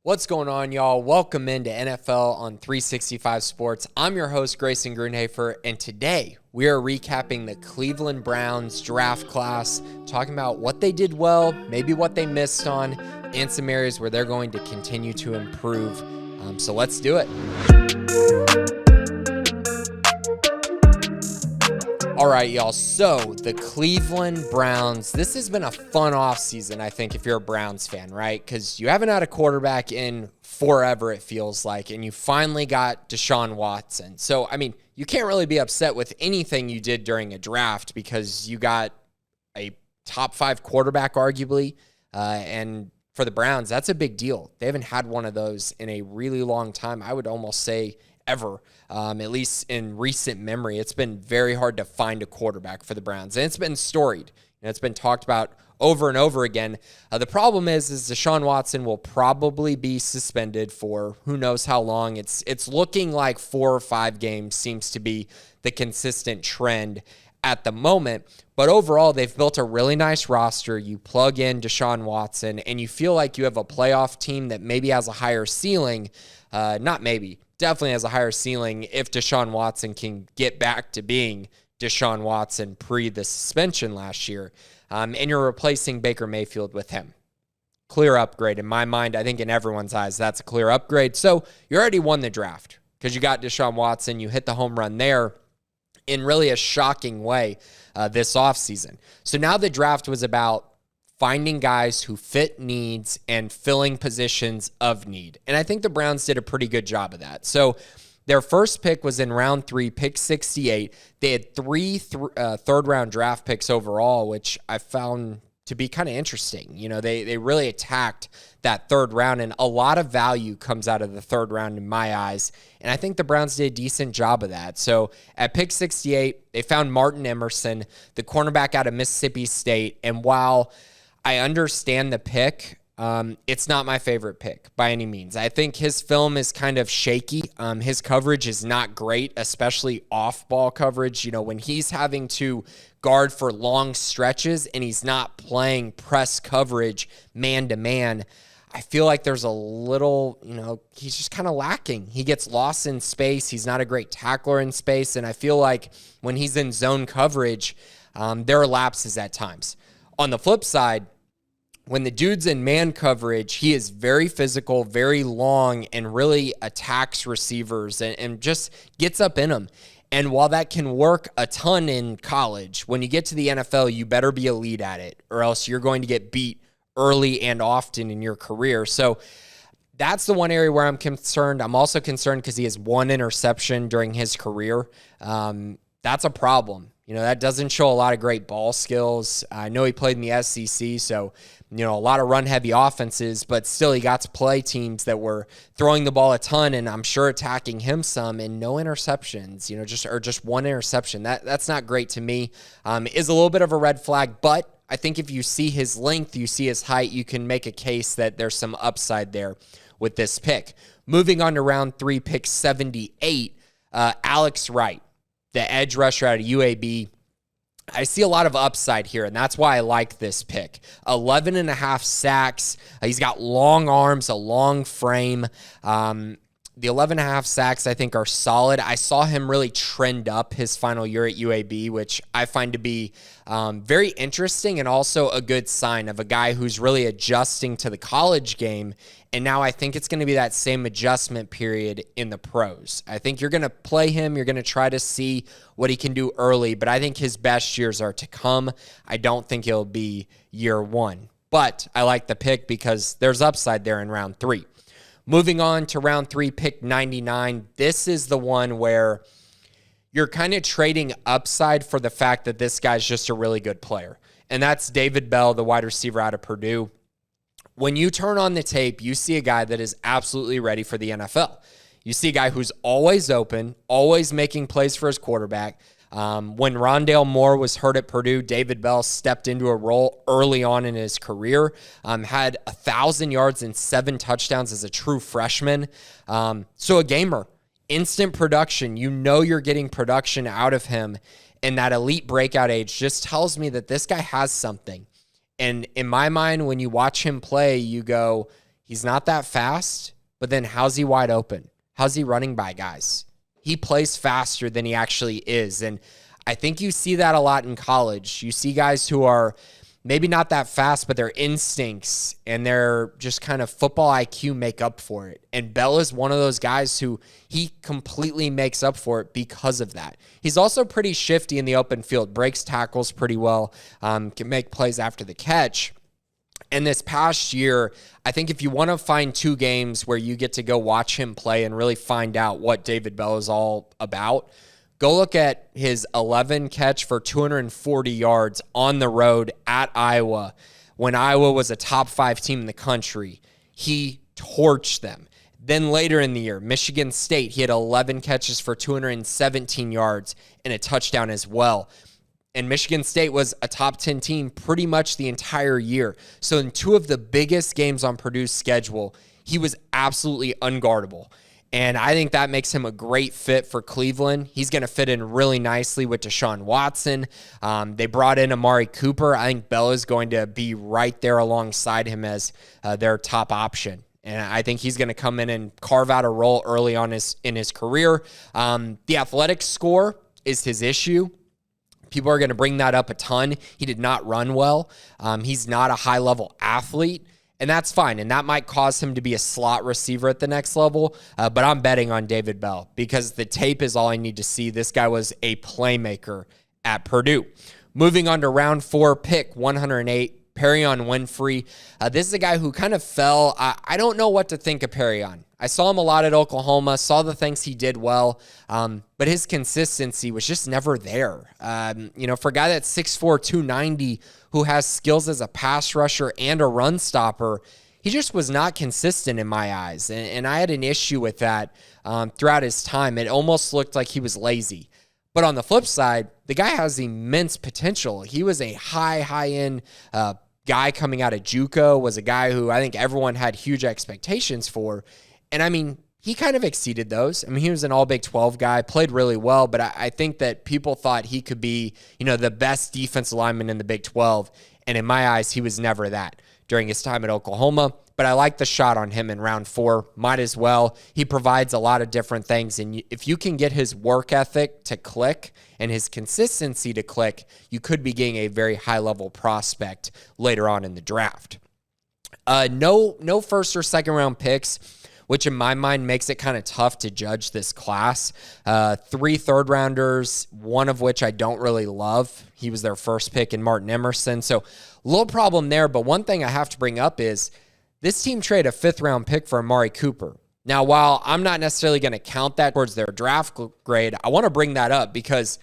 What's going on, y'all? Welcome into NFL on 365 Sports. I'm your host, Grayson Grundhoefer, and today we are recapping the Cleveland Browns draft class, talking about what they did well, maybe what they missed on, and some areas where they're going to continue to improve. So let's do it. All right, y'all. So the Cleveland Browns, this has been a fun offseason, I think, if you're a Browns fan, right? Because you haven't had a quarterback in forever, it feels like, and you finally got Deshaun Watson. So, I mean, you can't really be upset with anything you did during a draft because you got a top 5 quarterback, arguably, and for the Browns, that's a big deal. They haven't had one of those in a really long time. I would almost say ever, at least in recent memory. It's been very hard to find a quarterback for the Browns, and it's been storied. It's been talked about over and over again. The problem is Deshaun Watson will probably be suspended for who knows how long. It's looking like 4 or 5 games seems to be the consistent trend at the moment. But overall, they've built a really nice roster. You plug in Deshaun Watson, and you feel like you have a playoff team that maybe has a higher ceiling. Definitely has a higher ceiling if Deshaun Watson can get back to being Deshaun Watson pre the suspension last year. And you're replacing Baker Mayfield with him. Clear upgrade. In my mind, I think in everyone's eyes, that's a clear upgrade. So you already won the draft because you got Deshaun Watson. You hit the home run there in really a shocking way this offseason. So now the draft was about finding guys who fit needs and filling positions of need. And I think the Browns did a pretty good job of that. So their first pick was in round 3, pick 68. They had 3 third-round draft picks overall, which I found to be kind of interesting. You know, they really attacked that third round, and a lot of value comes out of the third round in my eyes. And I think the Browns did a decent job of that. So at pick 68, they found Martin Emerson, the cornerback out of Mississippi State. And while I understand the pick, it's not my favorite pick by any means. I think his film is kind of shaky. His coverage is not great, especially off-ball coverage. You know, when he's having to guard for long stretches and he's not playing press coverage man-to-man, I feel like there's a little, he's just kind of lacking. He gets lost in space. He's not a great tackler in space, and I feel like when he's in zone coverage, there are lapses at times. On the flip side, when the dude's in man coverage, he is very physical, very long, and really attacks receivers and just gets up in them. And while that can work a ton in college, when you get to the NFL, you better be elite at it, or else you're going to get beat early and often in your career. So that's the one area where I'm concerned. I'm also concerned because he has 1 interception during his career. That's a problem. That doesn't show a lot of great ball skills. I know he played in the SEC, so, a lot of run-heavy offenses, but still he got to play teams that were throwing the ball a ton and I'm sure attacking him some, and no interceptions, just 1 interception. That's not great to me. Is a little bit of a red flag, but I think if you see his length, you see his height, you can make a case that there's some upside there with this pick. Moving on to round 3, pick 78, Alex Wright, the edge rusher out of UAB. I see a lot of upside here, and that's why I like this pick. 11.5 sacks. He's got long arms, a long frame. The 11.5 sacks, I think, are solid. I saw him really trend up his final year at UAB, which I find to be very interesting and also a good sign of a guy who's really adjusting to the college game. And now I think it's going to be that same adjustment period in the pros. I think you're going to play him. You're going to try to see what he can do early, but I think his best years are to come. I don't think he'll be year 1. But I like the pick because there's upside there in round 3. Moving on to round 3, pick 99. This is the one where you're kind of trading upside for the fact that this guy's just a really good player. And that's David Bell, the wide receiver out of Purdue. When you turn on the tape, you see a guy that is absolutely ready for the NFL. You see a guy who's always open, always making plays for his quarterback. When Rondale Moore was hurt at Purdue, David Bell stepped into a role early on in his career, had 1,000 yards and 7 touchdowns as a true freshman. So a gamer, instant production. You're getting production out of him, and that elite breakout age just tells me that this guy has something. And in my mind, when you watch him play, you go, He's not that fast, but then how's he wide open? How's he running by guys? He plays faster than he actually is. And I think you see that a lot in college. You see guys who are maybe not that fast, but their instincts and their just kind of football IQ make up for it. And Bell is one of those guys who he completely makes up for it because of that. He's also pretty shifty in the open field, breaks tackles pretty well, can make plays after the catch. And this past year, I think if you want to find 2 games where you get to go watch him play and really find out what David Bell is all about, go look at his 11 catch for 240 yards on the road at Iowa when Iowa was a top 5 team in the country. He torched them. Then later in the year, Michigan State, he had 11 catches for 217 yards and a touchdown as well. And Michigan State was a top 10 team pretty much the entire year. So in 2 of the biggest games on Purdue's schedule, he was absolutely unguardable. And I think that makes him a great fit for Cleveland. He's going to fit in really nicely with Deshaun Watson. They brought in Amari Cooper. I think Bell is going to be right there alongside him as their top option. And I think he's going to come in and carve out a role early on in his career. The athletic score is his issue. People are going to bring that up a ton. He did not run well. He's not a high-level athlete, and that's fine. And that might cause him to be a slot receiver at the next level, but I'm betting on David Bell because the tape is all I need to see. This guy was a playmaker at Purdue. Moving on to round 4, pick 108, Perrion Winfrey. This is a guy who kind of fell. I don't know what to think of Perrion. I saw him a lot at Oklahoma, saw the things he did well, but his consistency was just never there. For a guy that's 6'4", 290, who has skills as a pass rusher and a run stopper, he just was not consistent in my eyes. And I had an issue with that throughout his time. It almost looked like he was lazy. But on the flip side, the guy has immense potential. He was a high-end guy coming out of JUCO, was a guy who I think everyone had huge expectations for. And I mean, he kind of exceeded those. I mean, he was an all Big 12 guy, played really well, but I think that people thought he could be, the best defensive lineman in the Big 12. And in my eyes, he was never that during his time at Oklahoma. But I like the shot on him in round 4. Might as well. He provides a lot of different things. And if you can get his work ethic to click and his consistency to click, you could be getting a very high-level prospect later on in the draft. No first or second round picks, which in my mind makes it kind of tough to judge this class. 3 third-rounders, one of which I don't really love. He was their first pick in Martin Emerson. So a little problem there, but one thing I have to bring up is this team traded a 5th-round pick for Amari Cooper. Now, while I'm not necessarily going to count that towards their draft grade, I want to bring that up because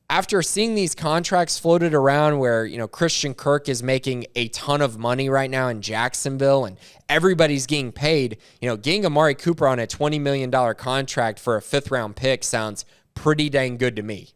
after seeing these contracts floated around where, Christian Kirk is making a ton of money right now in Jacksonville and everybody's getting paid, getting Amari Cooper on a $20 million contract for a 5th-round pick sounds pretty dang good to me.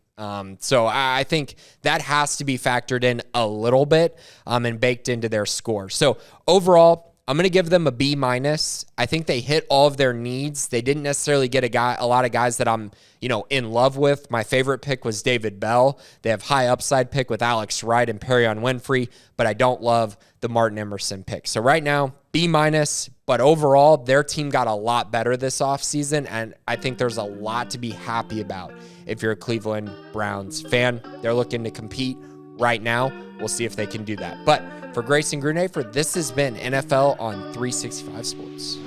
So I think that has to be factored in a little bit and baked into their score. So overall, I'm going to give them a B-. I think they hit all of their needs. They didn't necessarily get a lot of guys that I'm, in love with. My favorite pick was David Bell. They have high upside pick with Alex Wright and Perrion Winfrey, but I don't love the Martin Emerson pick. So right now, B-, but overall, their team got a lot better this offseason, and I think there's a lot to be happy about if you're a Cleveland Browns fan. They're looking to compete right now. We'll see if they can do that. But for Grayson Grundhoefer, this has been NFL on 365 Sports.